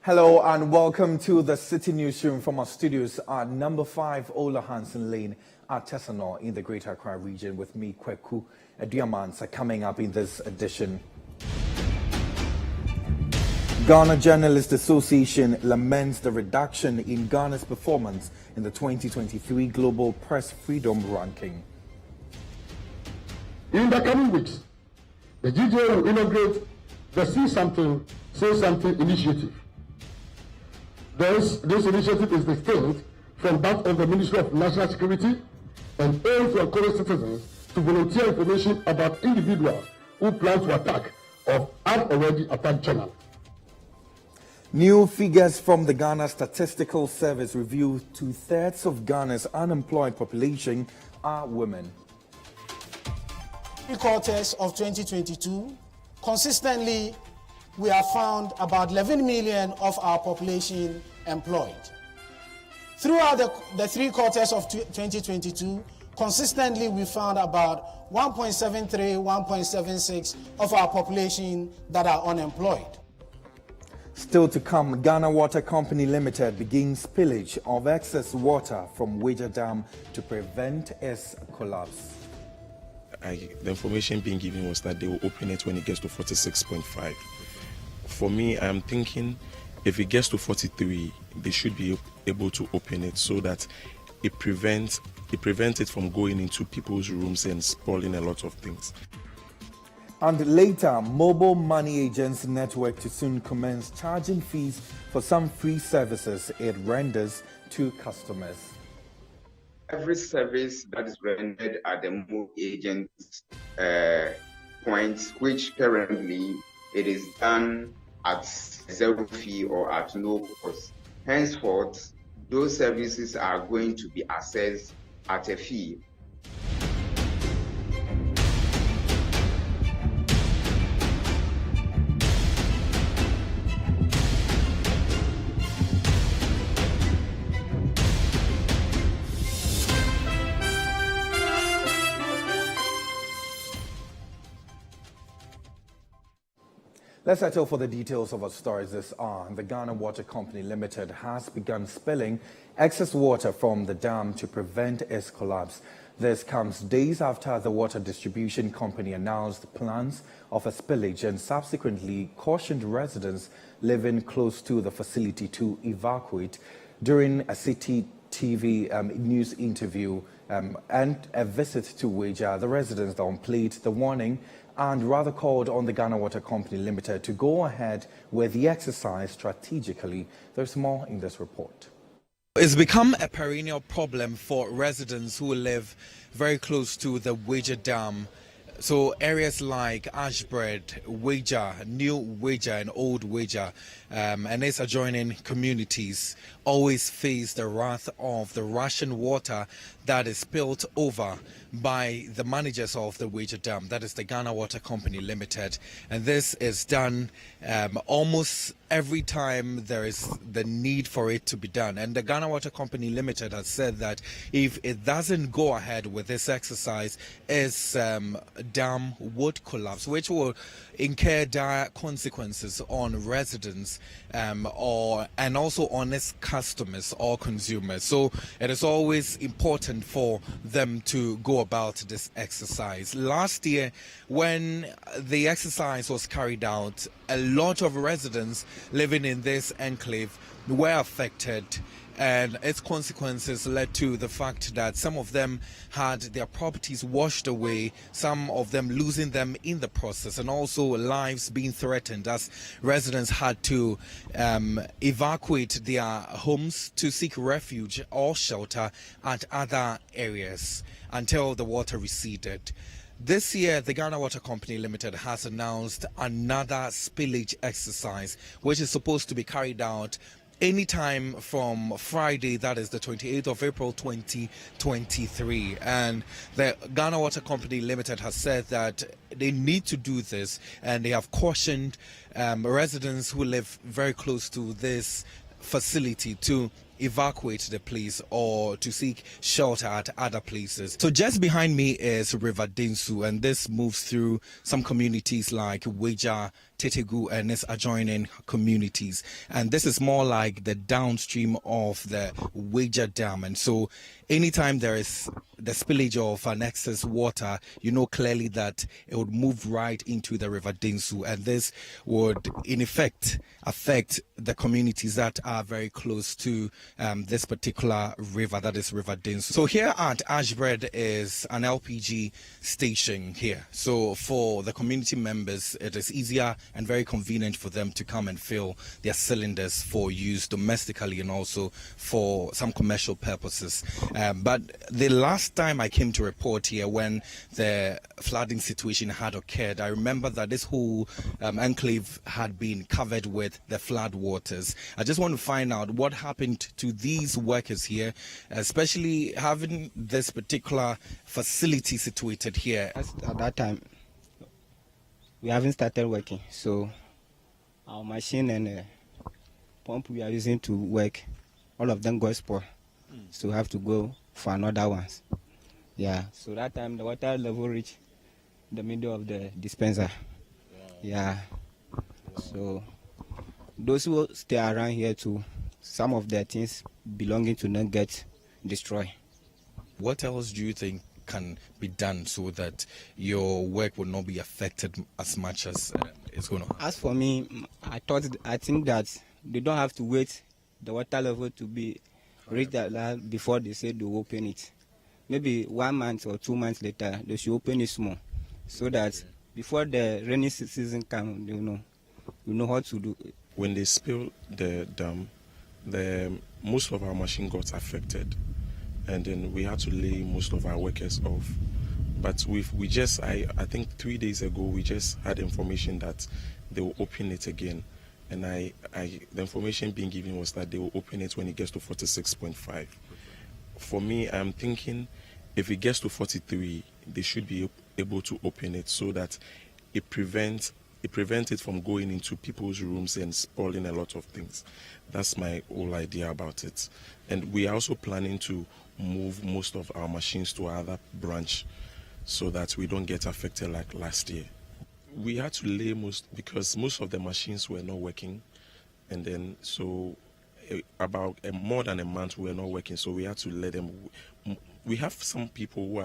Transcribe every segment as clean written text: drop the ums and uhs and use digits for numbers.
Hello and welcome to the Citi Newsroom from our studios at number 5 Ola Hansen Lane at Tessanor in the Greater Accra region with me, Kweku Aduamansa, coming up in this edition. Ghana Journalists Association laments the reduction in Ghana's performance in the 2023 Global Press Freedom Ranking. In the coming weeks, the GJ will inaugurate the See Something, Say Something initiative. This initiative is distinct from that of the Ministry of National Security and aims to encourage citizens to volunteer information about individuals who plan to attack or have already attacked journalists. New figures from the Ghana Statistical Service reveal 2/3 of Ghana's unemployed population are women. 3 quarters of 2022, consistently, we have found about 11 million of our population employed. Throughout the 3 quarters of 2022, consistently, we found about 1.73, 1.76 of our population that are unemployed. Still to come, Ghana Water Company Limited begins spillage of excess water from Weija Dam to prevent its collapse. The information being given was that they will open it when it gets to 46.5. For me, I am thinking if it gets to 43, they should be able to open it so that it prevents it from going into people's rooms and spoiling a lot of things. And later, mobile money agents network to soon commence charging fees for some free services it renders to customers. Every service that is rendered at the mobile agent's point, which currently it is done at zero fee or at no cost. Henceforth, those services are going to be assessed at a fee. Let's settle for the details of our stories this hour. The Ghana Water Company Limited has begun spilling excess water from the dam to prevent its collapse. This comes days after the water distribution company announced plans of a spillage and subsequently cautioned residents living close to the facility to evacuate. During a Citi TV news interview and a visit to Weija, the residents downplayed the warning and rather called on the Ghana Water Company Limited to go ahead with the exercise strategically. There's more in this report. It's become a perennial problem for residents who live very close to the Weija Dam. So areas like Ashbred, Weija, New Weija and Old Weija and its adjoining communities always face the wrath of the ration water that is spilled over by the managers of the Weija Dam, that is the Ghana Water Company Limited. And this is done almost every time there is the need for it to be done. And the Ghana Water Company Limited has said that if it doesn't go ahead with this exercise, its dam would collapse, which will incur dire consequences on residents and also on its customers or consumers. So it is always important for them to go about this exercise. Last year, when the exercise was carried out, a lot of residents living in this enclave were affected, and its consequences led to the fact that some of them had their properties washed away, some of them losing them in the process, and also lives being threatened as residents had to evacuate their homes to seek refuge or shelter at other areas until the water receded. This year, the Ghana Water Company Limited has announced another spillage exercise, which is supposed to be carried out anytime from Friday, that is the 28th of April 2023. And the Ghana Water Company Limited has said that they need to do this, and they have cautioned residents who live very close to this facility to evacuate the place or to seek shelter at other places. So just behind me is River Dinsu, and this moves through some communities like Weja, Tetegu, and its adjoining communities. And this is more like the downstream of the Weja Dam. And so anytime there is the spillage of an excess water, you know clearly that it would move right into the River Dinsu, and this would in effect affect the communities that are very close to this particular river, that is River Dinsu. So here at Ashbred is an LPG station here. So for the community members, it is easier and very convenient for them to come and fill their cylinders for use domestically and also for some commercial purposes. But the last time I came to report here when the flooding situation had occurred, I remember that this whole enclave had been covered with the flood waters. I just want to find out what happened to these workers here, especially having this particular facility situated here. At that time, we haven't started working, so our machine and pump we are using to work, all of them got spoiled. So we have to go for another ones. Yeah, so that time the water level reached the middle of the dispenser. Yeah. So those who stay around here too, some of their things belonging to them get destroyed. What else do you think can be done so that your work will not be affected as much as it's going to happen? As for me, I think that they don't have to wait the water level to be reached that level before they say they will open it. Maybe 1 month or 2 months later, they should open it small, so that before the rainy season comes, you know what to do. When they spilled the dam, most of our machine got affected, and then we had to lay most of our workers off. But I think 3 days ago, we just had information that they will open it again. And the information being given was that they will open it when it gets to 46.5. For me, I'm thinking if it gets to 43, they should be able to open it so that it prevents it from going into people's rooms and spoiling a lot of things. That's my whole idea about it. And we are also planning to move most of our machines to another branch so that we don't get affected like last year. We had to lay because most of the machines were not working, and then so about more than a month we were not working, so we had to let them. We have some people who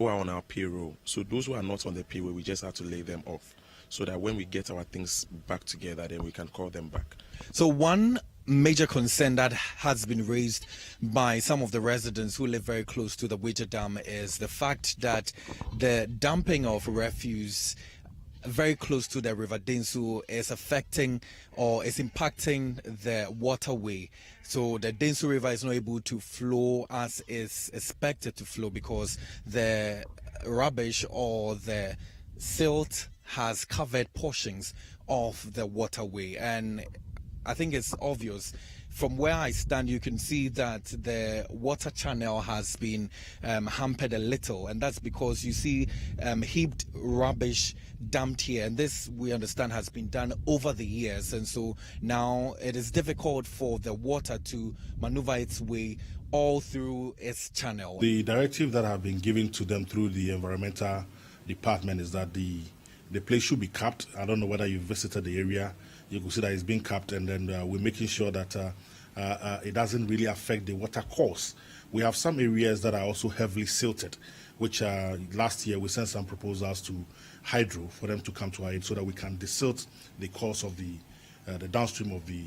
are on our payroll, so those who are not on the payroll, we just have to lay them off so that when we get our things back together, then we can call them back. So one major concern that has been raised by some of the residents who live very close to the Weja Dam is the fact that the dumping of refuse very close to the River Dinsu is affecting or is impacting the waterway. So the Dinsu River is not able to flow as is expected to flow because the rubbish or the silt has covered portions of the waterway. And I think it's obvious. From where I stand, you can see that the water channel has been hampered a little, and that's because you see heaped rubbish dumped here, and this, we understand, has been done over the years, and so now it is difficult for the water to maneuver its way all through its channel. The directive that have been given to them through the environmental department is that the place should be capped. I don't know whether you visited the area. You can see that it's being capped, and then we're making sure that it doesn't really affect the water course. We have some areas that are also heavily silted, which last year we sent some proposals to Hydro for them to come to our aid so that we can desilt the course of the downstream of the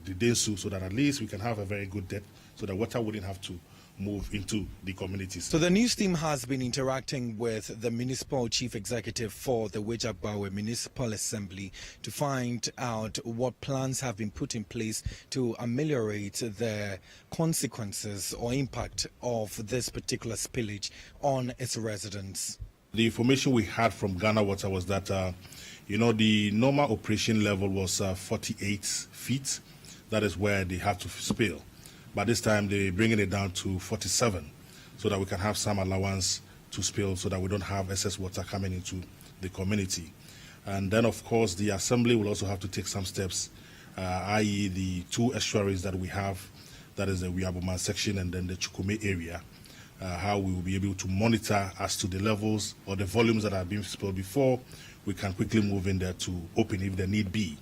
Dinsu, so that at least we can have a very good depth so that water wouldn't have to move into the communities. So the news team has been interacting with the municipal chief executive for the Wejagbawe Municipal Assembly to find out what plans have been put in place to ameliorate the consequences or impact of this particular spillage on its residents. The information we had from Ghana Water was that, the normal operation level was 48 feet. That is where they have to spill. But this time they're bringing it down to 47 so that we can have some allowance to spill so that we don't have excess water coming into the community. And then, of course, the assembly will also have to take some steps i.e. the two estuaries that we have, that is the Wiaboma section and then the Chukume area, how we will be able to monitor as to the levels or the volumes that are being spilled before we can quickly move in there to open if there need be.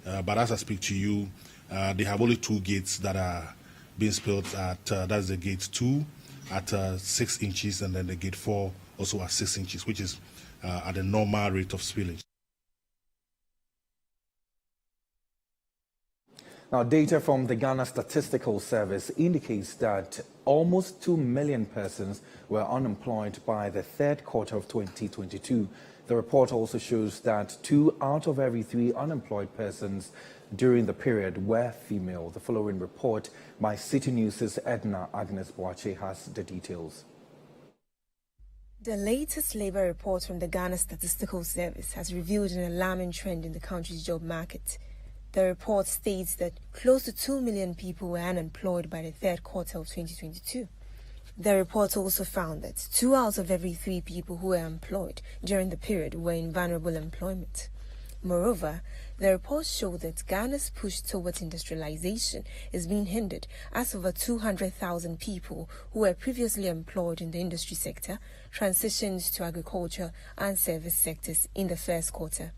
But as I speak to you, they have only two gates that are being spilled at, that's the gate 2 at 6 inches and then the gate 4 also at 6 inches, which is at the normal rate of spillage. Now, data from the Ghana Statistical Service indicates that almost 2 million persons were unemployed by the third quarter of 2022. The report also shows that 2 out of every 3 unemployed persons during the period were female. The following report by Citi News' Edna Agnes Boache has the details. The latest labor report from the Ghana Statistical Service has revealed an alarming trend in the country's job market. The report states that close to 2 million people were unemployed by the third quarter of 2022. The report also found that 2 out of every 3 people who were employed during the period were in vulnerable employment. Moreover, the report showed that Ghana's push towards industrialization is being hindered as over 200,000 people who were previously employed in the industry sector transitioned to agriculture and service sectors in the first quarter.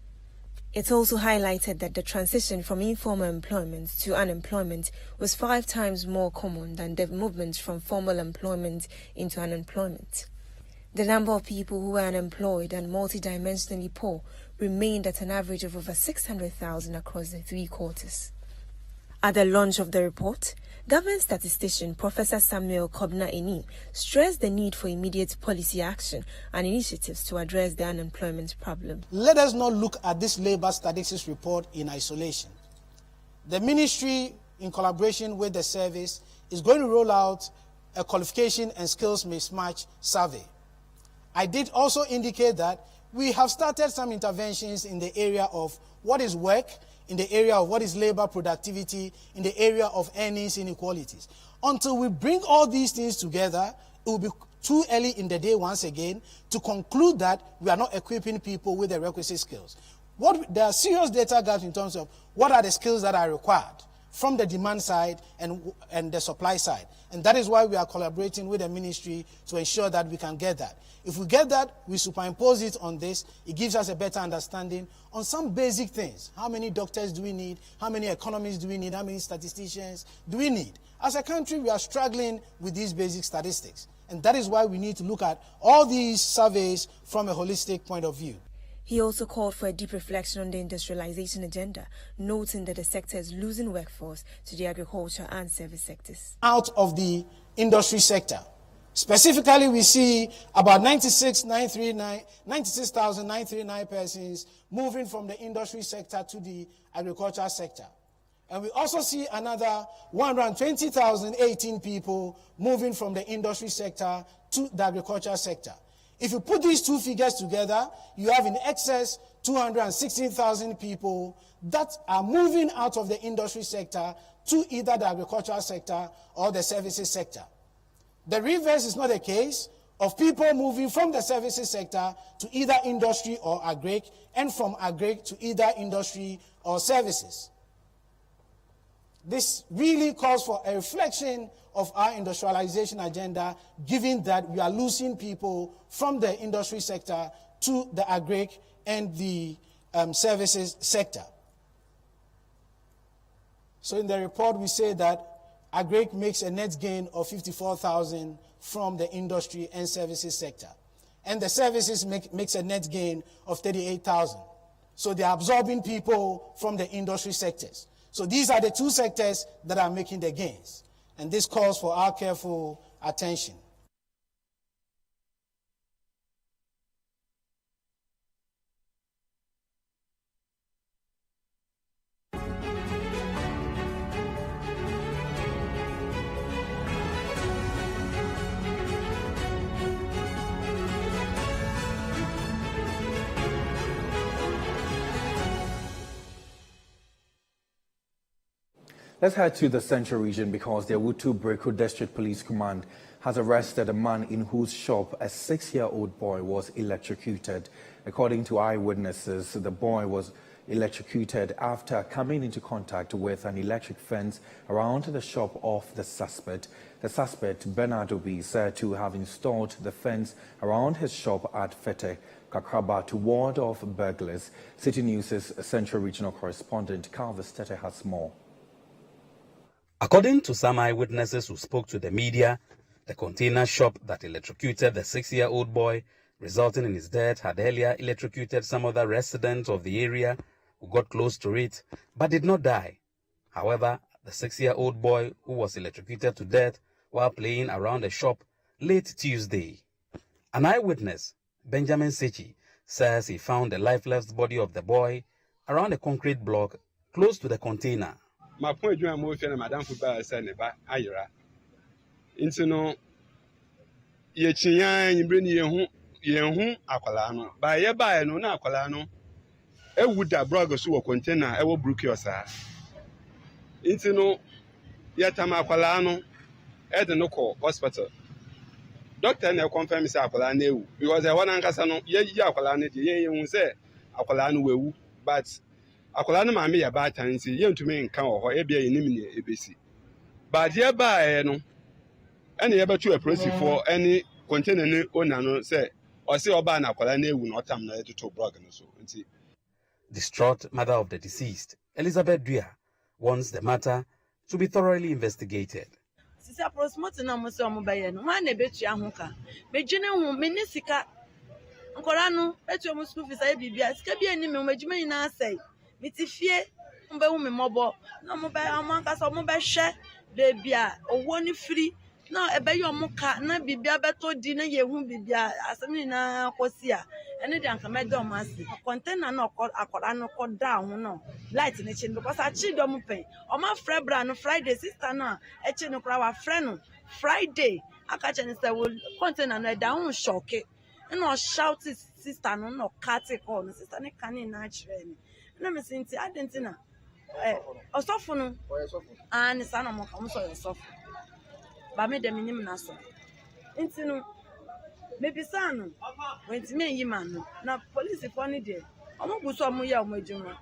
It also highlighted that the transition from informal employment to unemployment was 5 times more common than the movement from formal employment into unemployment. The number of people who were unemployed and multidimensionally poor remained at an average of over 600,000 across the 3 quarters. At the launch of the report, government statistician Professor Samuel Kobna-Eni stressed the need for immediate policy action and initiatives to address the unemployment problem. Let us not look at this labor statistics report in isolation. The ministry, in collaboration with the service, is going to roll out a qualification and skills mismatch survey. I did also indicate that we have started some interventions in the area of what is work, in the area of what is labor productivity, in the area of earnings inequalities. Until we bring all these things together, it will be too early in the day once again to conclude that we are not equipping people with the requisite skills. There are serious data gaps in terms of what are the skills that are required from the demand side and the supply side. And that is why we are collaborating with the ministry to ensure that we can get that. If we get that, we superimpose it on this, it gives us a better understanding on some basic things. How many doctors do we need? How many economists do we need? How many statisticians do we need? As a country, we are struggling with these basic statistics. And that is why we need to look at all these surveys from a holistic point of view. He also called for a deep reflection on the industrialization agenda, noting that the sector is losing workforce to the agriculture and service sectors. Out of the industry sector, specifically, we see about 96,939 persons moving from the industry sector to the agriculture sector. And we also see another 120,018 people moving from the industry sector to the agriculture sector. If you put these two figures together, you have in excess 216,000 people that are moving out of the industry sector to either the agricultural sector or the services sector. The reverse is not a case of people moving from the services sector to either industry or agric, and from agric to either industry or services. This really calls for a reflection of our industrialization agenda, given that we are losing people from the industry sector to the agric and the services sector. So in the report, we say that agric makes a net gain of 54,000 from the industry and services sector. And the services makes a net gain of 38,000. So they are absorbing people from the industry sectors. So these are the two sectors that are making the gains. And this calls for our careful attention. Let's head to the Central Region because the Awutu Breko District Police Command has arrested a man in whose shop a 6-year-old boy was electrocuted. According to eyewitnesses, the boy was electrocuted after coming into contact with an electric fence around the shop of the suspect. The suspect, Bernard Obi, said to have installed the fence around his shop at Fete, Kakraba, to ward off burglars. City News' Central Regional Correspondent Calvis Tete has more. According to some eyewitnesses who spoke to the media, the container shop that electrocuted the 6-year-old boy, resulting in his death, had earlier electrocuted some other residents of the area who got close to it but did not die. However, the 6-year-old boy, who was electrocuted to death while playing around the shop late Tuesday. An eyewitness, Benjamin Citi, says he found the lifeless body of the boy around a concrete block close to the container. My point is that Madam Football said about Ayra. Into Yechian, you bring Yehu Aqualano. By a buy no Aqualano. A wood that brought us to a container, I will brook your sir. Into no Yatama Aqualano. At the local hospital. Doctor now confirms Aqualano because I want to know Yaqualani, you say Aqualano will, but Aqualano may be a bad time, see you to me in Cow or Abia in ABC. But hereby, no, any ever to approach for any container owner say, or say Oban Aqualani will not come to talk broken. So, distraught mother of the deceased, Elizabeth Dwyer, wants the matter to be thoroughly investigated. Sisa prosmote na mo se o mo baye no ma na betu ahoka mejine hu menisika nkora no betu mo school fees aye bibia sika bia ni me majuma nyina asai mitifie mbe hu me mobo na mo ba amanka so mo ba hwe bebia owo ni free na ebe yo mo ka na bibia beto di na ye hu bibia asemi na kosia ene de anka medo mo ase container na akora no ko da ho no light ni chin because a chi do mo pen o ma frɛ bra no Friday sister na e chi no kra wa frɛ no Friday aka che ni se wo container no da ho shock no shout sister no cut call no sister ne kan na kire ni na me sinti adentina osofo no ani sa na mo ka mo so osofo ba me de minim na so intinu maybe son when to me man na police for ni there omo guso omo ya omo ejuma.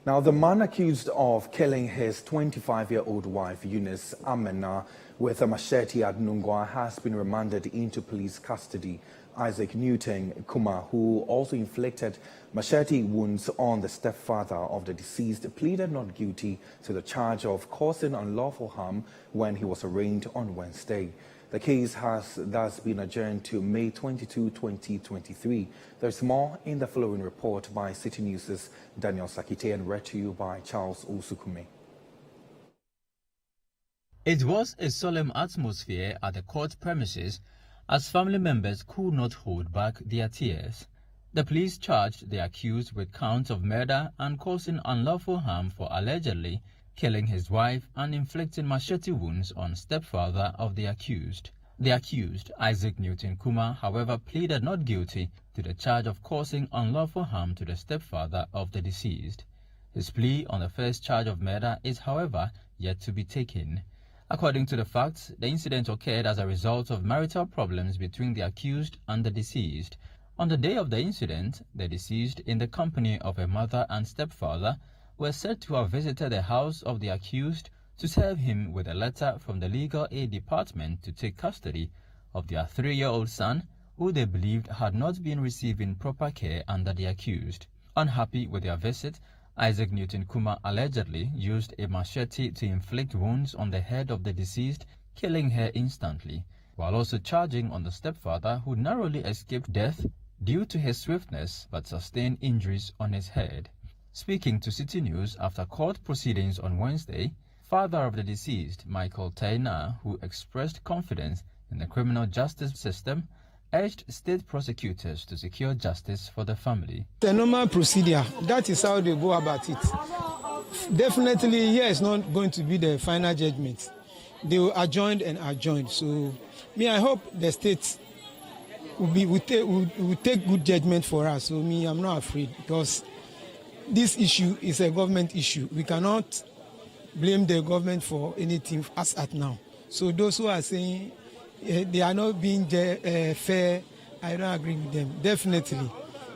Now, the man accused of killing his 25-year-old wife, Eunice Amena, with a machete at Nungwa has been remanded into police custody. Isaac Newton Kuma, who also inflicted machete wounds on the stepfather of the deceased, pleaded not guilty to the charge of causing unlawful harm when he was arraigned on Wednesday. The case has thus been adjourned to May 22, 2023. There's more in the following report by City News' Daniel Sakite and read to you by Charles Osukume. It was a solemn atmosphere at the court premises as family members could not hold back their tears. The police charged the accused with counts of murder and causing unlawful harm for allegedly killing his wife and inflicting machete wounds on stepfather of the accused. The accused, Isaac Newton Kuma, however, pleaded not guilty to the charge of causing unlawful harm to the stepfather of the deceased. His plea on the first charge of murder is, however, yet to be taken. According to the facts, the incident occurred as a result of marital problems between the accused and the deceased. On the day of the incident, the deceased, in the company of a mother and stepfather, were said to have visited the house of the accused to serve him with a letter from the legal aid department to take custody of their 3-year-old son, who they believed had not been receiving proper care under the accused. Unhappy with their visit, Isaac Newton Kuma allegedly used a machete to inflict wounds on the head of the deceased, killing her instantly, while also charging on the stepfather, who narrowly escaped death due to his swiftness but sustained injuries on his head. Speaking to City News after court proceedings on Wednesday, father of the deceased, Michael Taina, who expressed confidence in the criminal justice system, urged state prosecutors to secure justice for the family. The normal procedure, that is how they go about it. Definitely, here is not going to be the final judgment. They will adjourn and adjourn. So, I hope the state will take good judgment for us. So, I'm not afraid because this issue is a government issue. We cannot blame the government for anything as at now. So those who are saying they are not being fair I don't agree with them. Definitely,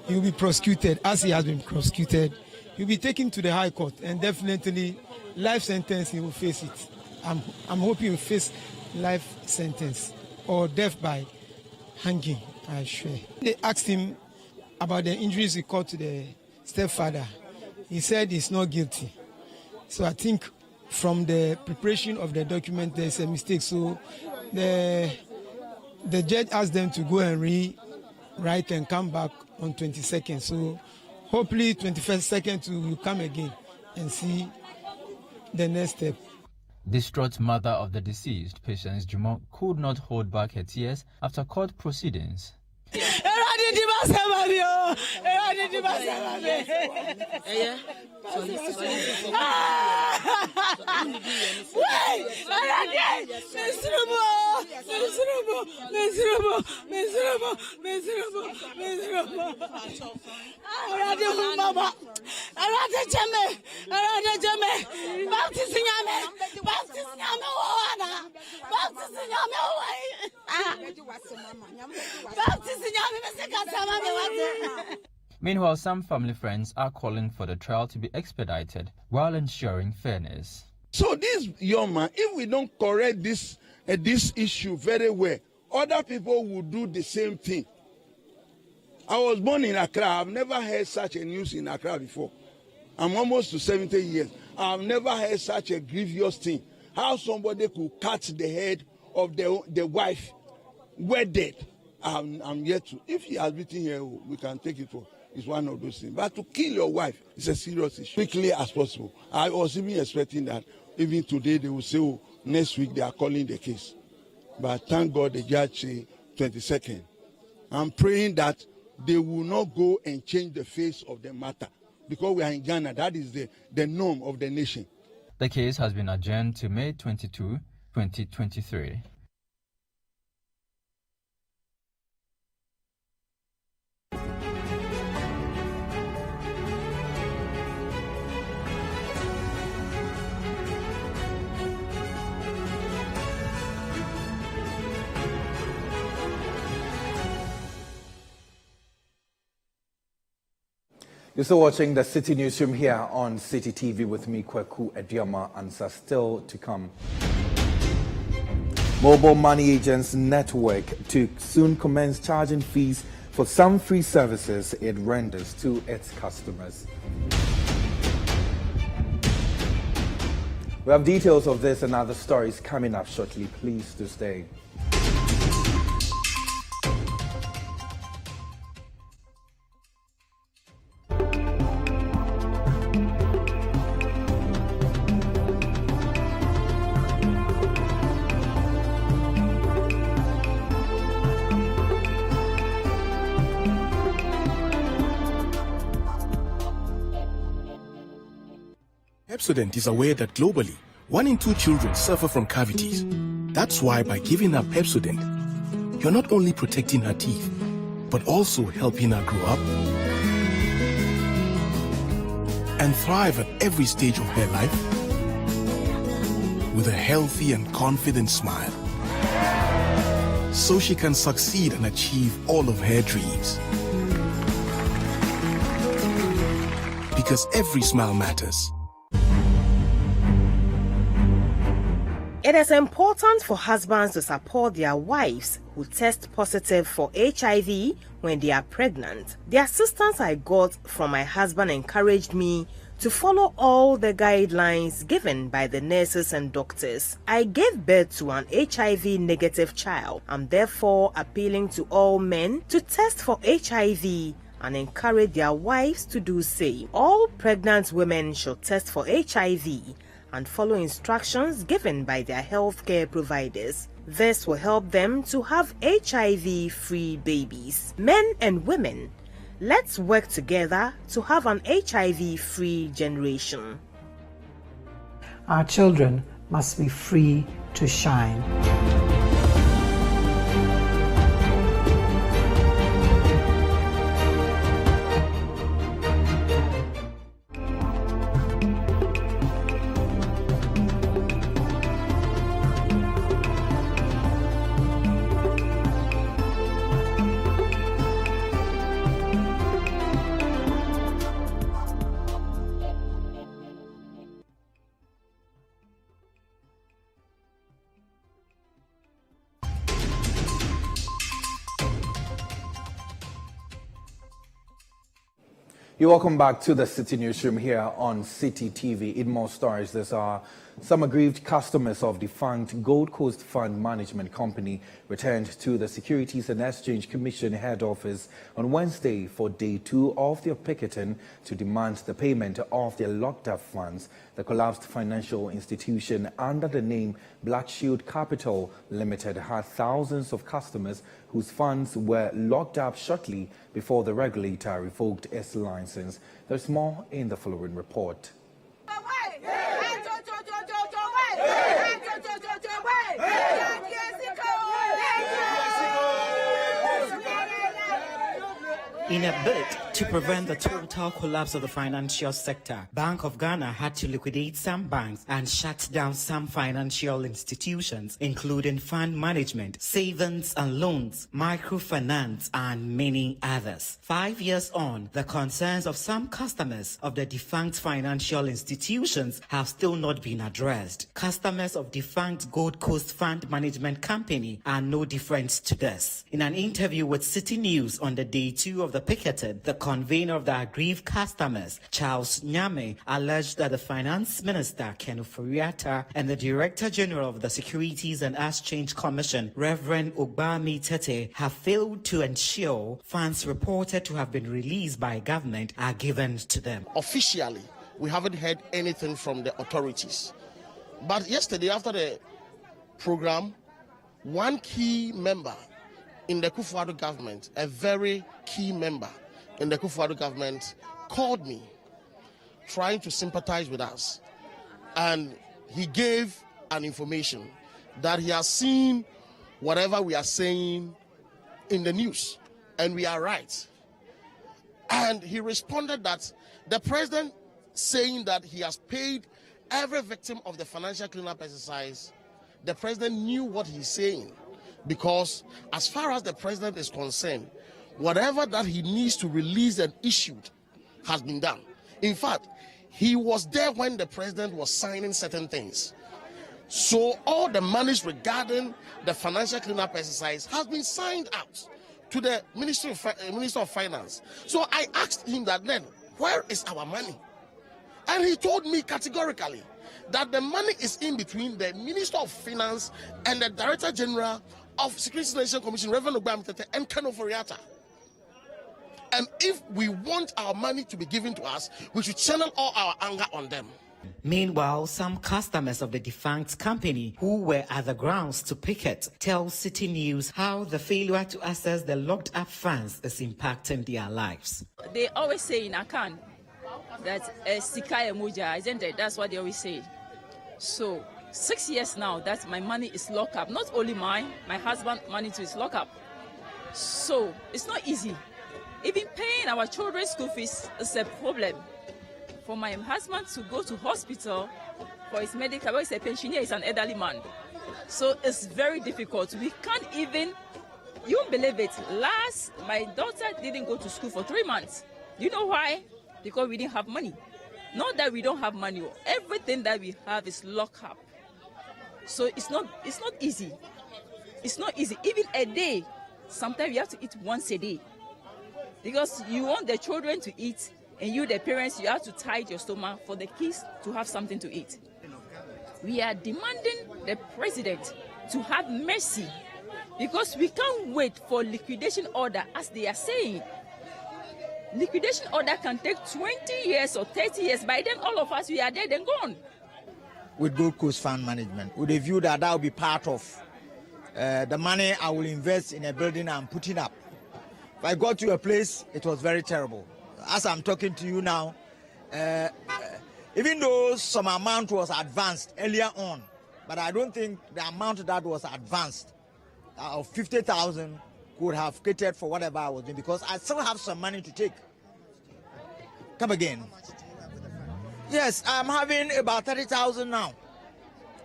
he will be prosecuted as he has been prosecuted. He will be taken to the High Court, and definitely life sentence he will face it. I'm hoping he will face life sentence or death by hanging, I swear. They asked him about the injuries he caused to the stepfather. He said he's not guilty. So I think from the preparation of the document, there's a mistake. So the judge asked them to go and rewrite and come back on 22nd. So hopefully 21st will come again and see the next step. Distraught mother of the deceased, Patience Jumo, could not hold back her tears after court proceedings. Meanwhile, some family friends are calling for the trial to be expedited while ensuring fairness. So this young man, if we don't correct this issue very well, other people will do the same thing. I was born in Accra. I've never heard such a news in Accra before. I'm almost to 70 years. I've never heard such a grievous thing. How somebody could cut the head of the wife wedded. I'm yet to. If he has written here, we can take it for. It's one of those things. But to kill your wife is a serious issue. Quickly as possible. I was even expecting that even today they will say, oh, next week they are calling the case. But thank God the judge said 22nd. I'm praying that they will not go and change the face of the matter. Because we are in Ghana, that is the norm of the nation. The case has been adjourned to May 22, 2023. You're still watching the Citi Newsroom here on Citi TV with me, Kweku Ediama. Answer still to come. Mobile money agents network to soon commence charging fees for some free services it renders to its customers. We have details of this and other stories coming up shortly. Please do stay. Pepsodent is aware that globally, 1 in 2 children suffer from cavities. That's why by giving her Pepsodent, you're not only protecting her teeth, but also helping her grow up and thrive at every stage of her life with a healthy and confident smile, so she can succeed and achieve all of her dreams. Because every smile matters. It is important for husbands to support their wives who test positive for HIV when they are pregnant. The assistance I got from my husband encouraged me to follow all the guidelines given by the nurses and doctors. I gave birth to an HIV-negative child. I'm therefore appealing to all men to test for HIV and encourage their wives to do same. All pregnant women should test for HIV and follow instructions given by their healthcare providers. This will help them to have HIV-free babies. Men and women, let's work together to have an HIV-free generation. Our children must be free to shine. You're welcome back to the Citi Newsroom here on Citi TV. In more stories, there are some aggrieved customers of defunct Gold Coast Fund Management Company returned to the Securities and Exchange Commission head office on Wednesday for day 2 of their picketing to demand the payment of their locked-up funds. The collapsed financial institution under the name Black Shield Capital Limited had thousands of customers whose funds were locked up shortly before the regulator revoked its license. There's more in the following report. In a bid to prevent the total collapse of the financial sector, Bank of Ghana had to liquidate some banks and shut down some financial institutions, including fund management, savings and loans, microfinance, and many others. 5 years on, the concerns of some customers of the defunct financial institutions have still not been addressed. Customers of defunct Gold Coast Fund Management Company are no different to this. In an interview with Citi News on the day 2 of the picketed, the convener of the aggrieved customers, Charles Nyame, alleged that the Finance Minister, Ken Ofori-Atta, and the Director General of the Securities and Exchange Commission, Reverend Ogbami Tete, have failed to ensure funds reported to have been released by government are given to them. Officially, we haven't heard anything from the authorities. But yesterday, after the program, one key member in the Kufuor government, a very key member in the Kufuor government, called me trying to sympathize with us. And he gave an information that he has seen whatever we are saying in the news, and we are right. And he responded that the president saying that he has paid every victim of the financial cleanup exercise, the president knew what he's saying. Because as far as the president is concerned, whatever that he needs to release and issued has been done. In fact, he was there when the president was signing certain things. So all the monies regarding the financial cleanup exercise has been signed out to the Minister of Finance. So I asked him that then, where is our money? And he told me categorically that the money is in between the Minister of Finance and the Director General of Securities and Exchange Commission, Reverend Ogbami Tete, and Ken Ofori-Atta. And if we want our money to be given to us, we should channel all our anger on them. Meanwhile, some customers of the defunct company who were at the grounds to picket tell Citi News how the failure to access the locked-up funds is impacting their lives. They always say in Akan that Sika Emuja, isn't it? That's what they always say. So 6 years now that my money is locked up. Not only mine, my husband's money too is locked up. So it's not easy. Even paying our children's school fees is a problem. For my husband to go to hospital for his medical, well, he's a pensioner, he's an elderly man. So it's very difficult. We can't even, you won't believe it. My daughter didn't go to school for 3 months. Do you know why? Because we didn't have money. Not that we don't have money. Everything that we have is locked up. So it's not easy. It's not easy. Even a day, sometimes you have to eat once a day. Because you want the children to eat, and you, the parents, you have to tide your stomach for the kids to have something to eat. We are demanding the president to have mercy, because we can't wait for liquidation order, as they are saying. Liquidation order can take 20 years or 30 years. By then, all of us, we are dead and gone. With Gold Coast Fund Management, with a view that will be part of the money I will invest in a building I'm putting up. If I got to a place, it was very terrible. As I'm talking to you now, even though some amount was advanced earlier on, but I don't think the amount that was advanced of 50,000 could have catered for whatever I was doing, because I still have some money to take. Come again. Yes, I'm having about 30,000 now.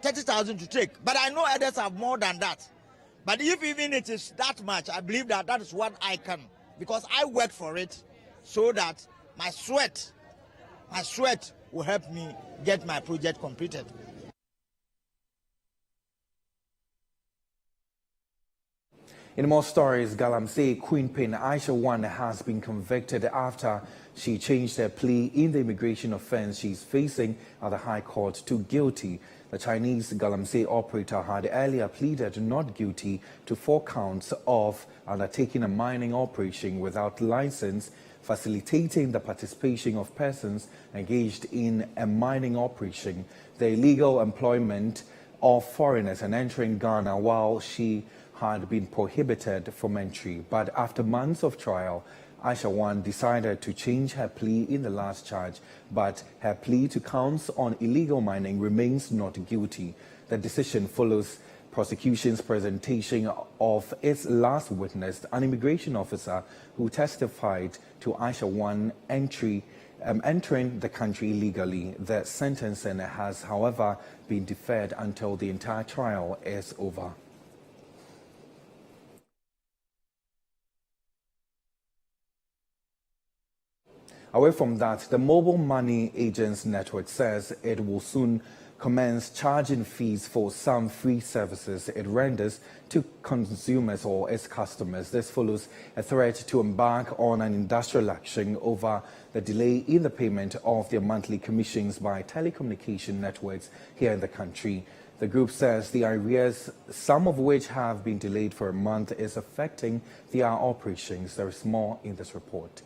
30,000 to take. But I know others have more than that. But if even it is that much, I believe that that is what I can. Because I work for it, so that my sweat will help me get my project completed. In more stories, Galamsey Queen Pin Aisha 1 has been convicted after She changed her plea in the immigration offense she's facing at the High Court to guilty. The Chinese Galamsey operator had earlier pleaded not guilty to 4 counts of undertaking a mining operation without license, facilitating the participation of persons engaged in a mining operation, the illegal employment of foreigners and entering Ghana while she had been prohibited from entry. But after months of trial, Aisha Wan decided to change her plea in the last charge, but her plea to counts on illegal mining remains not guilty. The decision follows prosecution's presentation of its last witness, an immigration officer who testified to Aisha Wan entering the country illegally. The sentencing has, however, been deferred until the entire trial is over. Away from that, the Mobile Money Agents Network says it will soon commence charging fees for some free services it renders to consumers or its customers. This follows a threat to embark on an industrial action over the delay in the payment of their monthly commissions by telecommunication networks here in the country. The group says the arrears, some of which have been delayed for a month, is affecting their operations. There is more in this report.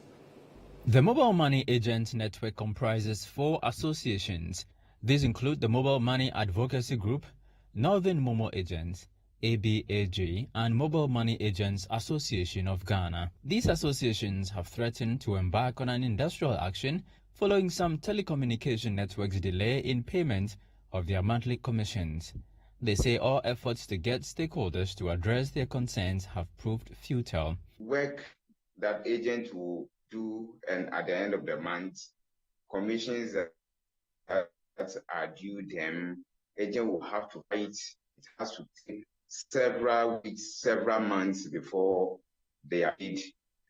The Mobile Money Agent Network comprises 4 associations. These include the Mobile Money Advocacy Group, Northern Momo Agents, ABAG, and Mobile Money Agents Association of Ghana. These associations have threatened to embark on an industrial action following some telecommunication networks' delay in payment of their monthly commissions. They say all efforts to get stakeholders to address their concerns have proved futile. Work that agents will do, and at the end of the month, commissions that are due them, agent will have to fight. It has to take several weeks, several months before they are paid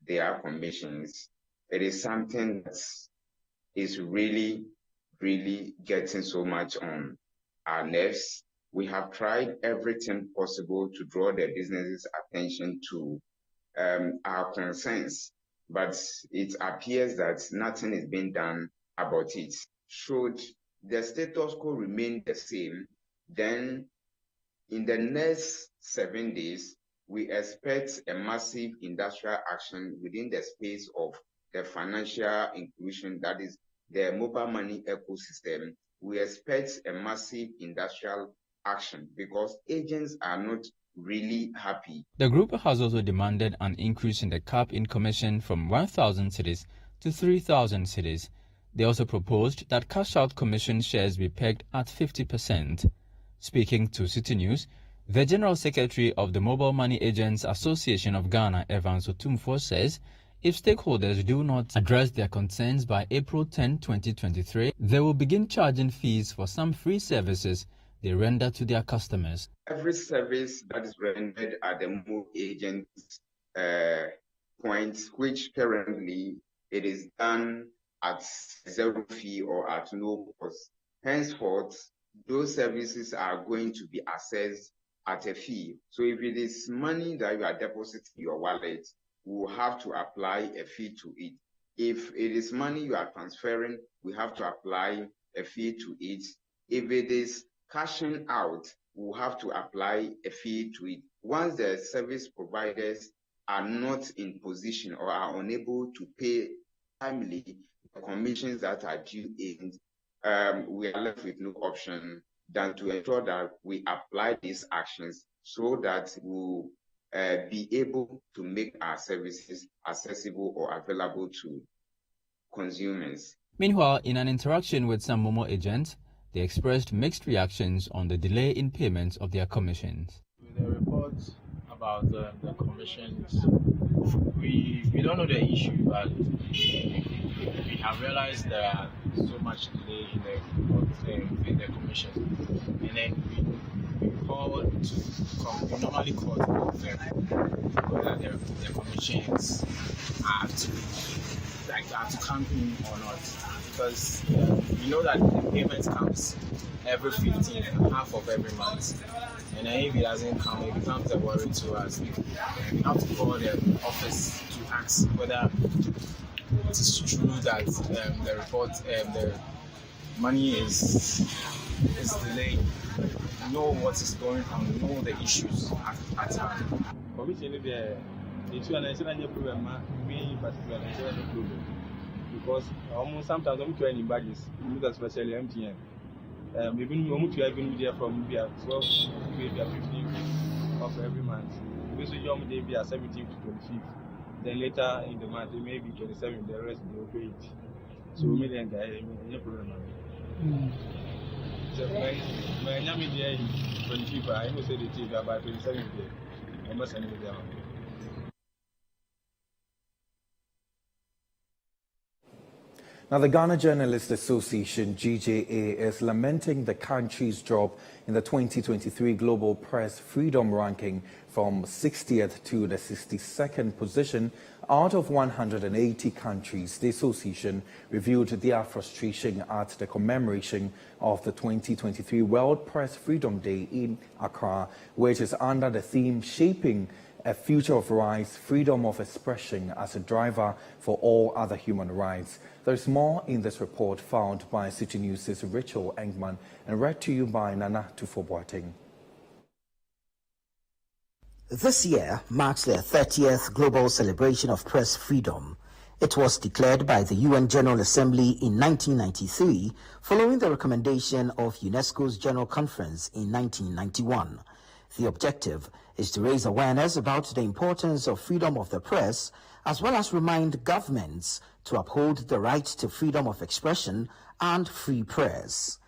their commissions. It is something that is really, really getting so much on our nerves. We have tried everything possible to draw the businesses' attention to our concerns, but it appears that nothing is being done about it. Should the status quo remain the same, then in the next 7 days, we expect a massive industrial action within the space of the financial inclusion, that is the mobile money ecosystem. We expect a massive industrial action because agents are not really happy. The group has also demanded an increase in the cap in commission from 1,000 cedis to 3,000 cedis. They also proposed that cash-out commission shares be pegged at 50%. Speaking to Citi News, the General Secretary of the Mobile Money Agents Association of Ghana, Evans Otumfuo, says if stakeholders do not address their concerns by April 10, 2023, they will begin charging fees for some free services they render to their customers. Every service that is rendered at the mobile agents point, which currently it is done at 0 fee or at no cost. Henceforth, those services are going to be assessed at a fee. So if it is money that you are depositing in your wallet, we will have to apply a fee to it. If it is money you are transferring, we have to apply a fee to it. If it is cashing out, we'll have to apply a fee to it. Once the service providers are not in position or are unable to pay timely the commissions that are due in, we are left with no option than to ensure that we apply these actions so that we'll be able to make our services accessible or available to consumers. Meanwhile, in an interaction with some Momo agents, they expressed mixed reactions on the delay in payments of their commissions. With the report about the commissions, we don't know the issue, but we have realized there are so much delay in the commission, and then we normally call to confirm whether the commissions are to come in or not, because we know that the payment comes every 15th, half of every month, and then if it doesn't come, it becomes a worry to us. We have to call the office to ask whether it is true that the report, the money is delayed. Know what is going on, know the issues at hand. Because almost sometimes I'm to any badges, especially MTN. Maybe we have been there from 12, maybe 15 of every month. We should jump day 17th to 25th. Then later in the month, maybe 27th, the rest they will pay it. So we then no problem. So when I'm there in 25th, I know say the TV about 27th day. I must send it down. Now, the Ghana Journalists Association, GJA, is lamenting the country's drop in the 2023 Global Press Freedom Ranking from 60th to the 62nd position out of 180 countries. The association revealed their frustration at the commemoration of the 2023 World Press Freedom Day in Accra, which is under the theme Shaping a Future of Rights, Freedom of Expression as a Driver for All Other Human Rights. There's more in this report found by Citi News' Rachel Engman and read to you by Nana Tufo-Boateng. This year marks the 30th Global Celebration of Press Freedom. It was declared by the UN General Assembly in 1993 following the recommendation of UNESCO's General Conference in 1991. The objective is to raise awareness about the importance of freedom of the press, as well as remind governments to uphold the right to freedom of expression and free press.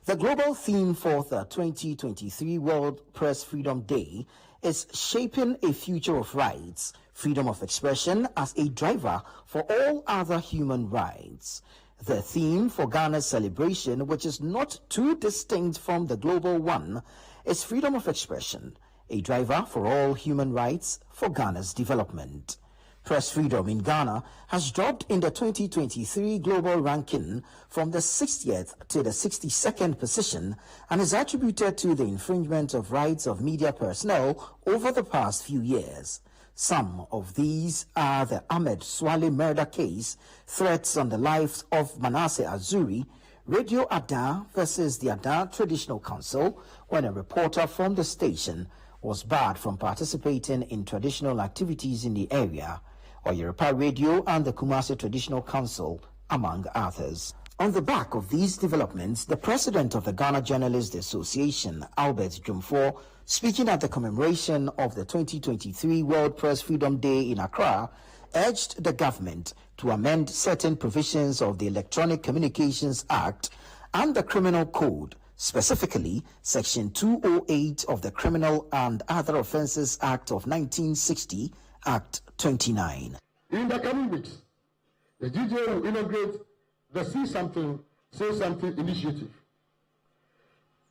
The global theme for the 2023 World Press Freedom Day is Shaping a Future of Rights, Freedom of Expression as a Driver for All Other Human Rights. The theme for Ghana's celebration, which is not too distinct from the global one, is freedom of expression, a driver for all human rights for Ghana's development. Press freedom in Ghana has dropped in the 2023 global ranking from the 60th to the 62nd position and is attributed to the infringement of rights of media personnel over the past few years. Some of these are the Ahmed Swale murder case, threats on the lives of Manasseh Azuri, Radio Ada versus the Ada Traditional Council, when a reporter from the station was barred from participating in traditional activities in the area, or Yoruba Radio and the Kumasi Traditional Council, among others. On the back of these developments, the president of the Ghana Journalists Association, Albert Jumfor, speaking at the commemoration of the 2023 World Press Freedom Day in Accra, urged the government to amend certain provisions of the Electronic Communications Act and the Criminal Code, specifically Section 208 of the Criminal and Other Offences Act of 1960, Act 29. In the coming weeks, the GJA will inaugurate the See Something, Say Something initiative.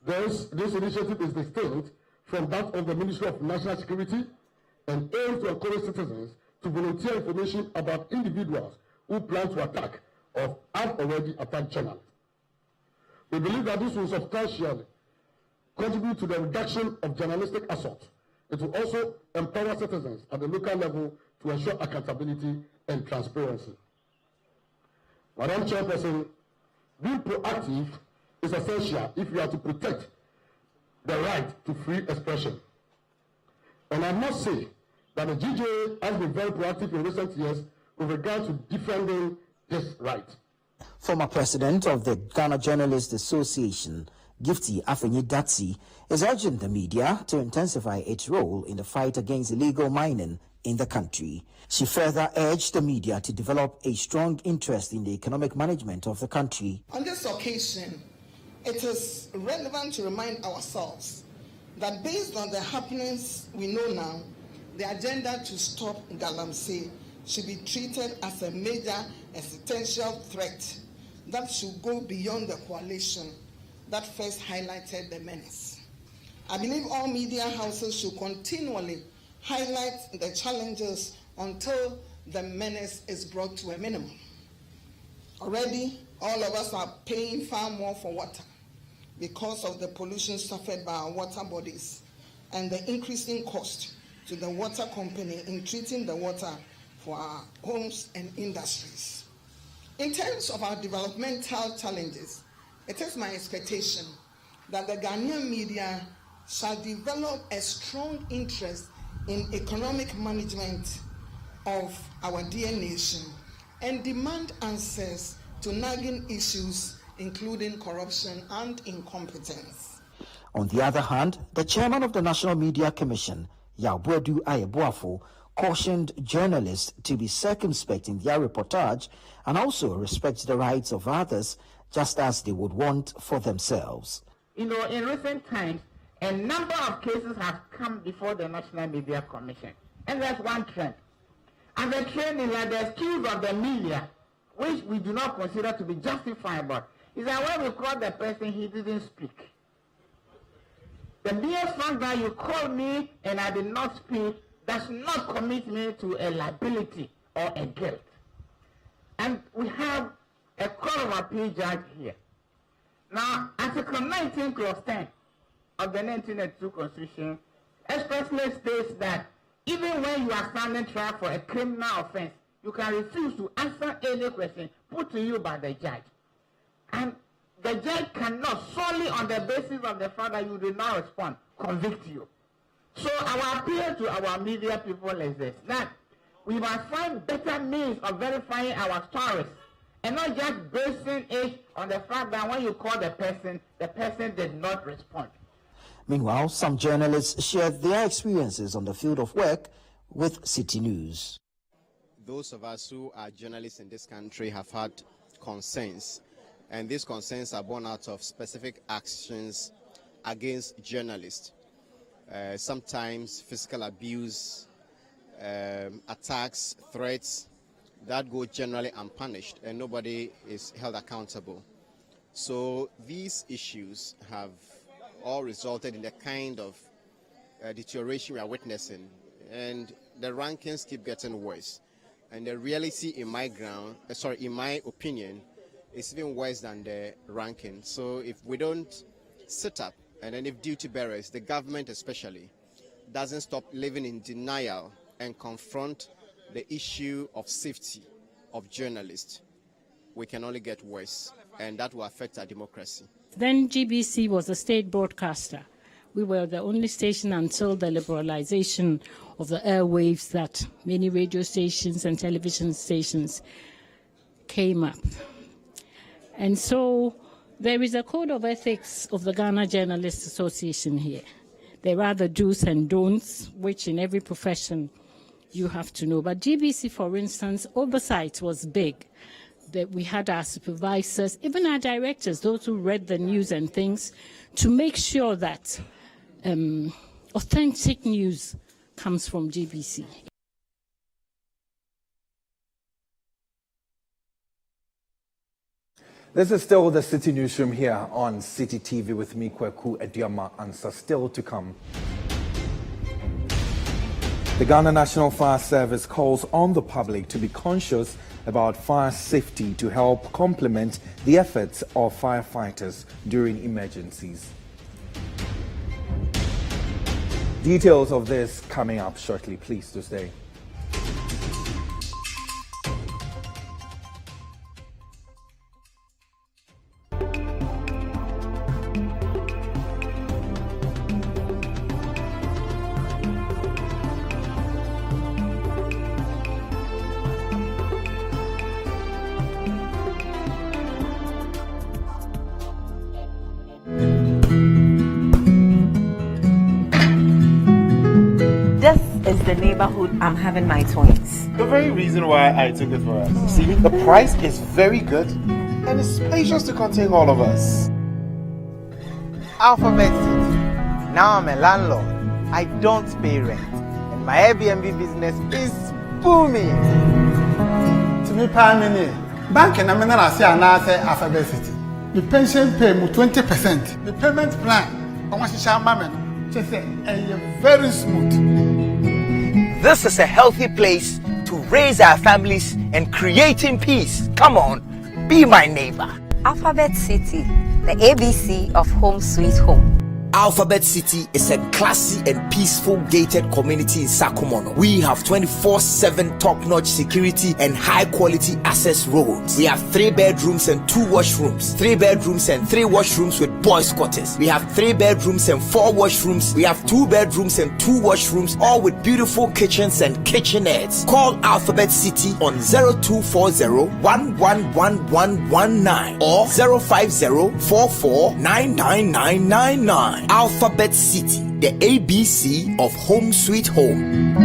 This initiative is distinct from that of the Ministry of National Security and aims to encourage citizens to volunteer information about individuals who plan to attack or have already attacked journalists. We believe that this will substantially contribute to the reduction of journalistic assault. It will also empower citizens at the local level to ensure accountability and transparency. Madam Chairperson, being proactive is essential if we are to protect the right to free expression. And I must say that the GJA has been very proactive in recent years with regard to defending this right. Former president of the Ghana Journalists Association, Gifty Afenyi Datsi, is urging the media to intensify its role in the fight against illegal mining in the country. She further urged the media to develop a strong interest in the economic management of the country. On this occasion, it is relevant to remind ourselves that based on the happenings we know now, the agenda to stop Galamsey should be treated as a major existential threat that should go beyond the coalition that first highlighted the menace. I believe all media houses should continually highlight the challenges until the menace is brought to a minimum. Already, all of us are paying far more for water because of the pollution suffered by our water bodies and the increasing cost to the water company in treating the water for our homes and industries. In terms of our developmental challenges, it is my expectation that the Ghanaian media shall develop a strong interest in economic management of our dear nation and demand answers to nagging issues including corruption and incompetence. On the other hand, the chairman of the National Media Commission, Yabuedu Ayeboafo, cautioned journalists to be circumspect in their reportage and also respect the rights of others just as they would want for themselves. You know, in recent times, a number of cases have come before the National Media Commission. And there's one trend. And the trend is that the excuse of the media, which we do not consider to be justifiable, is that when we call the person, he didn't speak. The mere fact that you called me and I did not speak does not commit me to a liability or a guilt. And we have a court of appeal judge here. Now, Article 19, Clause 10 of the 1992 Constitution expressly states that even when you are standing trial for a criminal offense, you can refuse to answer any question put to you by the judge. And the judge cannot, solely on the basis of the fact that you did not respond, convict you. So our appeal to our media people is this, that we must find better means of verifying our stories and not just basing it on the fact that when you call the person did not respond. Meanwhile, some journalists shared their experiences on the field of work with Citi News. Those of us who are journalists in this country have had concerns, and these concerns are born out of specific actions against journalists. Sometimes physical abuse, attacks, threats that go generally unpunished and nobody is held accountable. So these issues have all resulted in the kind of deterioration we are witnessing, and the rankings keep getting worse. And the reality in my opinion, is even worse than the ranking. So if we don't sit up, and then if duty bearers, the government especially, doesn't stop living in denial and confront the issue of safety of journalists, we can only get worse, and that will affect our democracy. Then GBC was a state broadcaster. We were the only station until the liberalization of the airwaves that many radio stations and television stations came up. And so there is a code of ethics of the Ghana Journalists Association here. There are the do's and don'ts, which in every profession you have to know. But GBC, for instance, oversight was big. That we had our supervisors, even our directors, those who read the news and things, to make sure that authentic news comes from GBC. This is still the Citi Newsroom here on Citi TV with me, Kweku Ediama, answer still to come. The Ghana National Fire Service calls on the public to be conscious about fire safety to help complement the efforts of firefighters during emergencies. Details of this coming up shortly. Please to stay. Is the neighborhood I'm having my twins. The very reason why I took it for us. See, the price is very good and it's spacious to contain all of us. Alphabet City. Now I'm a landlord. I don't pay rent. And my Airbnb business is booming. To me, Pamini, bank and I'm not say Alphabet City. The pension pay me 20%. The payment plan, I want to share my man. Just say, very smooth. This is a healthy place to raise our families and creating peace. Come on, be my neighbor. Alphabet City, the ABC of home sweet home. Alphabet City is a classy and peaceful gated community in Sakumono. We have 24/7 top-notch security and high-quality access roads. We have 3 bedrooms and 2 washrooms, 3 bedrooms and 3 washrooms with boys' quarters. We have 3 bedrooms and 4 washrooms. We have 2 bedrooms and 2 washrooms, all with beautiful kitchens and kitchenettes. Call Alphabet City on 0240-111119 or 050-44-99999. Alphabet City, the ABC of Home Sweet Home.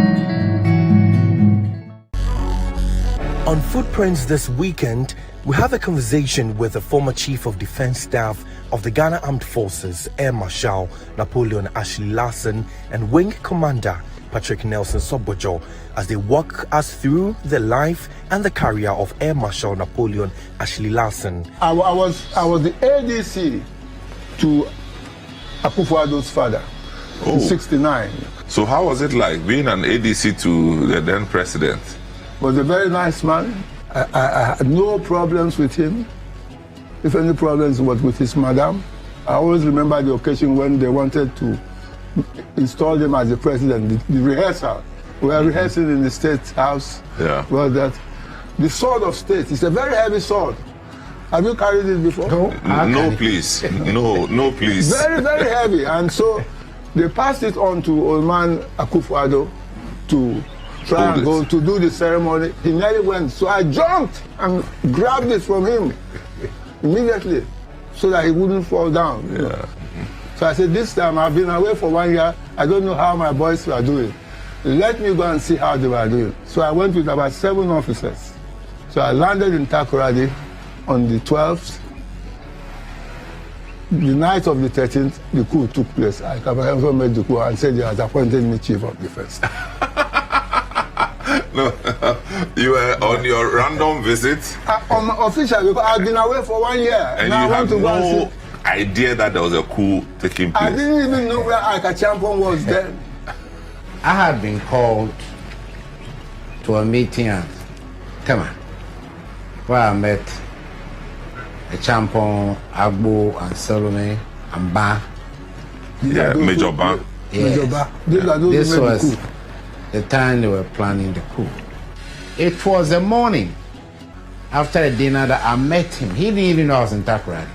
On Footprints this weekend, we have a conversation with the former Chief of Defense Staff of the Ghana Armed Forces, Air Marshal Napoleon Ashley Larson, and Wing Commander Patrick Nelson Sobbojo, as they walk us through the life and the career of Air Marshal Napoleon Ashley Larson. I was the ADC to Akufo-Addo's father in 69. So how was it like being an ADC to the then president? Was a very nice man. I had no problems with him. If any problems was with his madam. I always remember the occasion when they wanted to install him as the president, the rehearsal. We were rehearsing in the State House. Yeah. Well, that the sword of state is a very heavy sword. Have you carried it before? No, please. No, please. Very, very heavy. And so they passed it on to old man Akufo-Addo to try and go to do the ceremony. He nearly went. So I jumped and grabbed it from him immediately so that he wouldn't fall down. You know? So I said, this time I've been away for 1 year. I don't know how my boys were doing. Let me go and see how they were doing. So I went with about 7 officers. So I landed in Takoradi on the 12th. The night of the 13th, the coup took place. I made the coup and said he has appointed me Chief of Defense. No, you were on your random visit? On my official, because I've been away for 1 year. And now you I want had to go and no see. idea that there was a coup taking place? I didn't even know where Akachampon was then. I had been called to a meeting at Tema, where I met a Champon, Agbo, and Salome, and Ba. Yeah, Major Ba. Yes. Major Ba. This was the coup. the time they were planning the coup. It was a morning after a dinner that I met him. He didn't even know I was in Takoradi.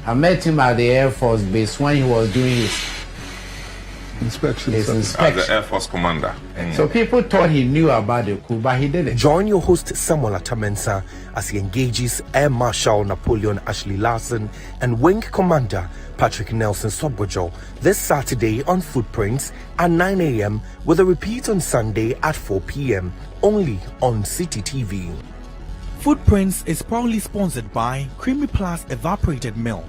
I met him at the Air Force Base when he was doing his inspection. As the Air Force commander. So people thought he knew about the coup, but he didn't. Join your host Samuel Atamensa as he engages Air Marshal Napoleon Ashley Larson and Wing Commander Patrick Nelson Sobbojo this Saturday on Footprints at 9 a.m. with a repeat on Sunday at 4 p.m. only on Citi TV. Footprints is proudly sponsored by Creamy Plus Evaporated Milk.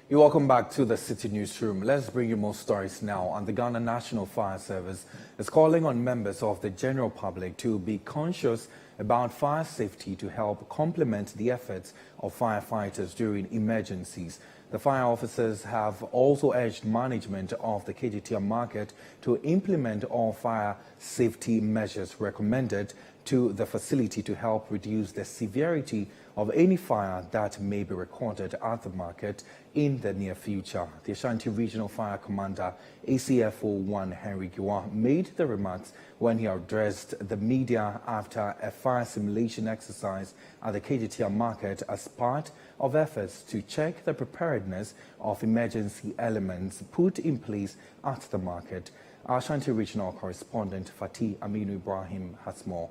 You're welcome back to the Citi Newsroom. Let's bring you more stories now. And the Ghana National Fire Service is calling on members of the general public to be conscious about fire safety to help complement the efforts of firefighters during emergencies. The fire officers have also urged management of the KGTM market to implement all fire safety measures recommended to the facility to help reduce the severity of any fire that may be recorded at the market in the near future. The Ashanti Regional Fire Commander, ACFO-1 Henry Giwa, made the remarks when he addressed the media after a fire simulation exercise at the KGTM market as part of efforts to check the preparedness of emergency elements put in place at the market. Our Ashanti Regional Correspondent Fatih Aminu Ibrahim has more.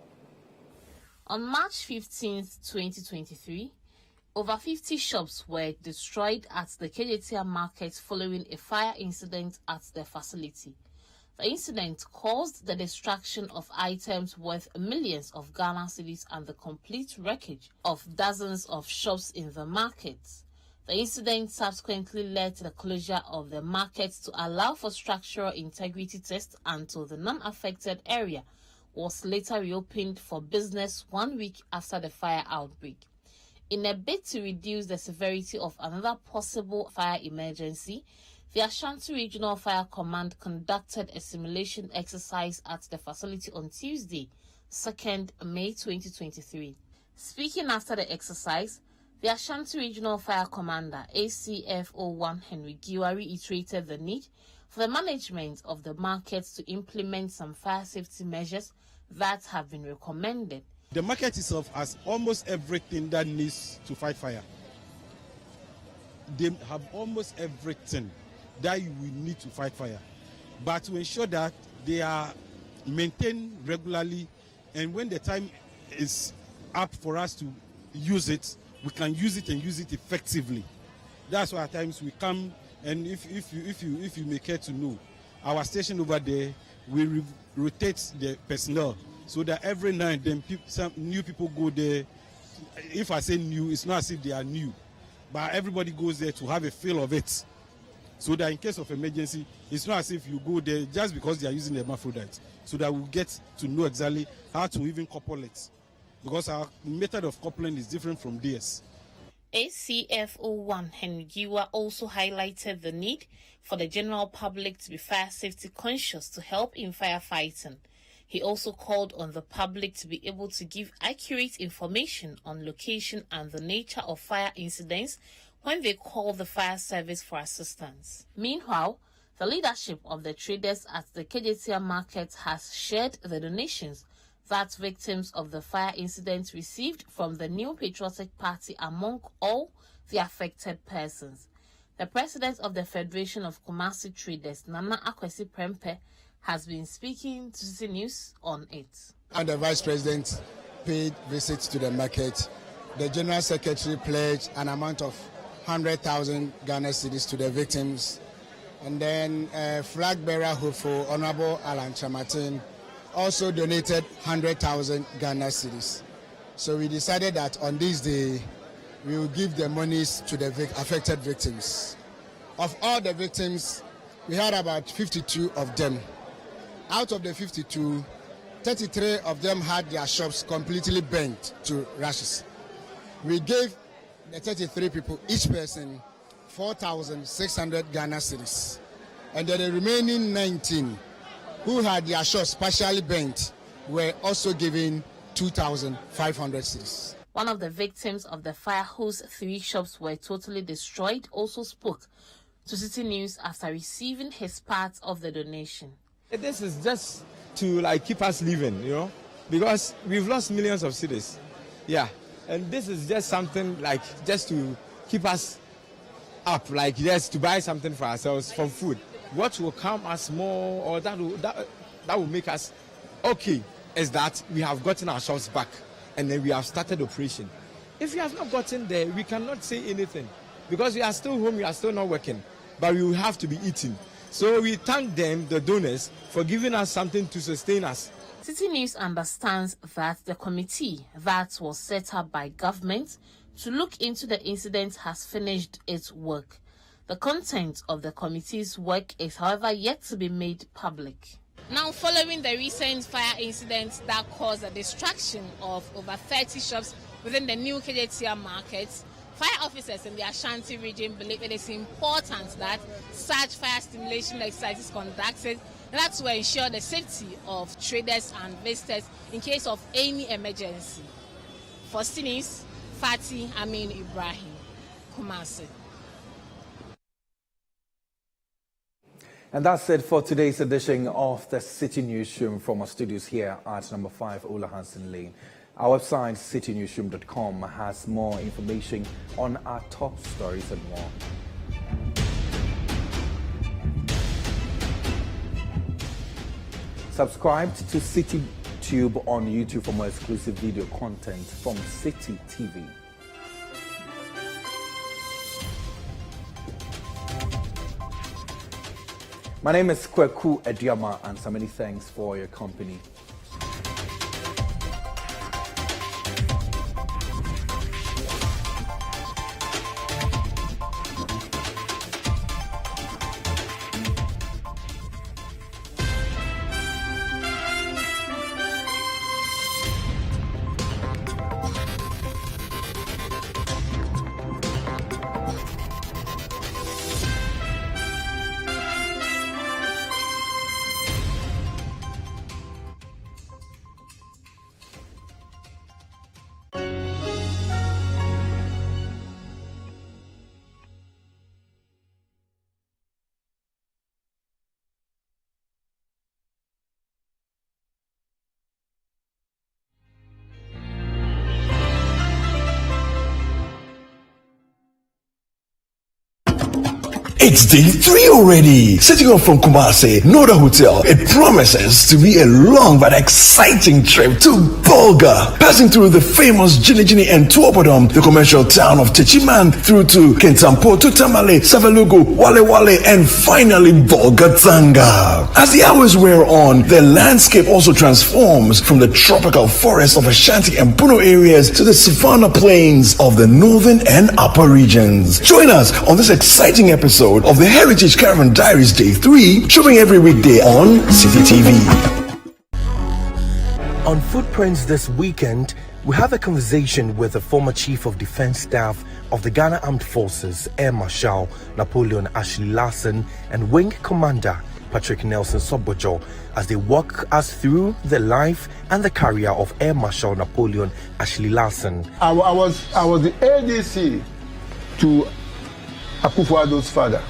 On March 15, 2023, over 50 shops were destroyed at the KGTM market following a fire incident at the facility. The incident caused the destruction of items worth millions of Ghana cedis and the complete wreckage of dozens of shops in the market. The incident subsequently led to the closure of the market to allow for structural integrity tests until the non-affected area was later reopened for business 1 week after the fire outbreak. In a bid to reduce the severity of another possible fire emergency, the Ashanti Regional Fire Command conducted a simulation exercise at the facility on Tuesday, 2nd May 2023. Speaking after the exercise, the Ashanti Regional Fire Commander, ACFO1 Henry Giwa, reiterated the need for the management of the markets to implement some fire safety measures that have been recommended. The market itself has almost everything that needs to fight fire. They have almost everything that you will need to fight fire. But to ensure that they are maintained regularly, and when the time is up for us to use it, we can use it and use it effectively. That's why at times we come, and if you may care to know, our station over there, we rotate the personnel so that every now and then some new people go there. If I say new, it's not as if they are new, but everybody goes there to have a feel of it, so that in case of emergency, it's not as if you go there just because they are using the hermaphrodite, so that we get to know exactly how to even couple it, because our method of coupling is different from theirs. ACFO1 Henry Giwa also highlighted the need for the general public to be fire safety conscious to help in firefighting. He also called on the public to be able to give accurate information on location and the nature of fire incidents when they call the fire service for assistance. Meanwhile, the leadership of the traders at the KJTR market has shared the donations that victims of the fire incident received from the New Patriotic Party among all the affected persons. The president of the Federation of Kumasi Traders, Nana Akwesi Prempe, has been speaking to Citi News on it. And the vice president paid visits to the market. The general secretary pledged an amount of 100,000 Ghana cedis to the victims. And then flag bearer hopeful Honorable Alan Chamatin also donated 100,000 Ghana cedis. So we decided that on this day, we will give the monies to the affected victims. Of all the victims, we had about 52 of them. Out of the 52, 33 of them had their shops completely burnt to rashes. We gave the 33 people, each person, 4,600 Ghana cedis. And then the remaining 19 who had their shops partially burnt were also given 2,500 cedis. One of the victims of the fire whose 3 shops were totally destroyed also spoke to Citi News after receiving his part of the donation. This is just to keep us living, because we've lost millions of cedis. Yeah, and this is just something just to keep us up, just to buy something for ourselves from food. What will come us more, or that will make us okay, is that we have gotten our shops back and then we have started operation. If we have not gotten there, we cannot say anything because we are still home, we are still not working, but we will have to be eating. So we thank them, the donors, for giving us something to sustain us. Citi News understands that the committee that was set up by government to look into the incident has finished its work. The content of the committee's work is, however, yet to be made public. Now, following the recent fire incident that caused the destruction of over 30 shops within the new KJTR market, fire officers in the Ashanti region believe it is important that such fire stimulation exercises is conducted in order to ensure the safety of traders and visitors in case of any emergency. For Citi News, Fatih Amin Ibrahim, Kumasi. And that's it for today's edition of the Citi Newsroom from our studios here at number 5 Ola Hansen Lane. Our website, citinewsroom.com, has more information on our top stories and more. Subscribe to Citi Tube on YouTube for more exclusive video content from Citi TV. My name is Kweku Ediama, and so many thanks for your company. It's day 3 already. Setting off from Kumasi, Noda Hotel. It promises to be a long but exciting trip to Bolga. Passing through the famous Jinijini and Tuopodom, the commercial town of Techiman, through to Kentampo, to Tamale, Savalugu, Wale, and finally Bolga Tanga. As the hours wear on, the landscape also transforms from the tropical forests of Ashanti and Puno areas to the savanna plains of the northern and upper regions. Join us on this exciting episode of the Heritage Caravan Diaries Day 3, showing every weekday on Citi TV. On Footprints this weekend, we have a conversation with the former Chief of Defense Staff of the Ghana Armed Forces, Air Marshal Napoleon Ashley Larson, and Wing Commander Patrick Nelson Sobbojo, as they walk us through the life and the career of Air Marshal Napoleon Ashley Larson. I was the ADC to Akufo-Addo's father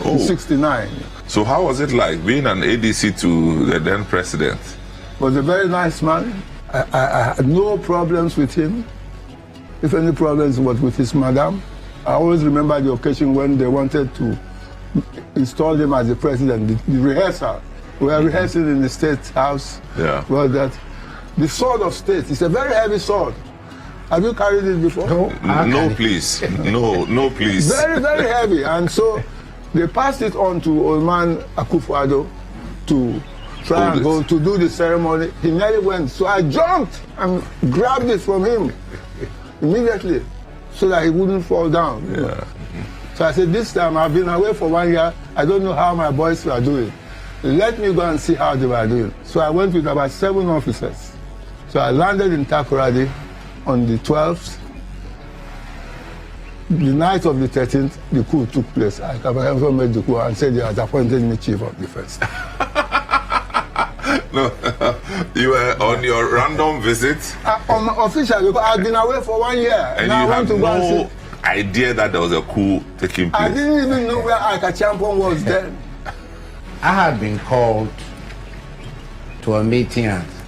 in 69. So how was it like being an ADC to the then president? Was a very nice man. I had no problems with him. If any problems was with his madam. I always remember the occasion when they wanted to install him as the president, the rehearsal. We were rehearsing in the State House. Yeah. Well, that the sword of state is a very heavy sword. Have you carried it before? No, please. No, please. Very, very heavy. And so they passed it on to old man Akufo-Addo to try and go to do the ceremony. He nearly went. So I jumped and grabbed it from him immediately so that he wouldn't fall down. Yeah. So I said, this time I've been away for 1 year. I don't know how my boys were doing. Let me go and see how they were doing. So I went with about 7 officers. So I landed in Takoradi on the 12th. The night of the 13th, the coup took place. I also made the coup and said they had appointed me Chief of Defense. No, you were on your random visit? Officially, because I've been away for 1 year. And now you I want had to go and no see. idea that there was a coup taking place? I didn't even know where Akachampon was then. I had been called to a meeting at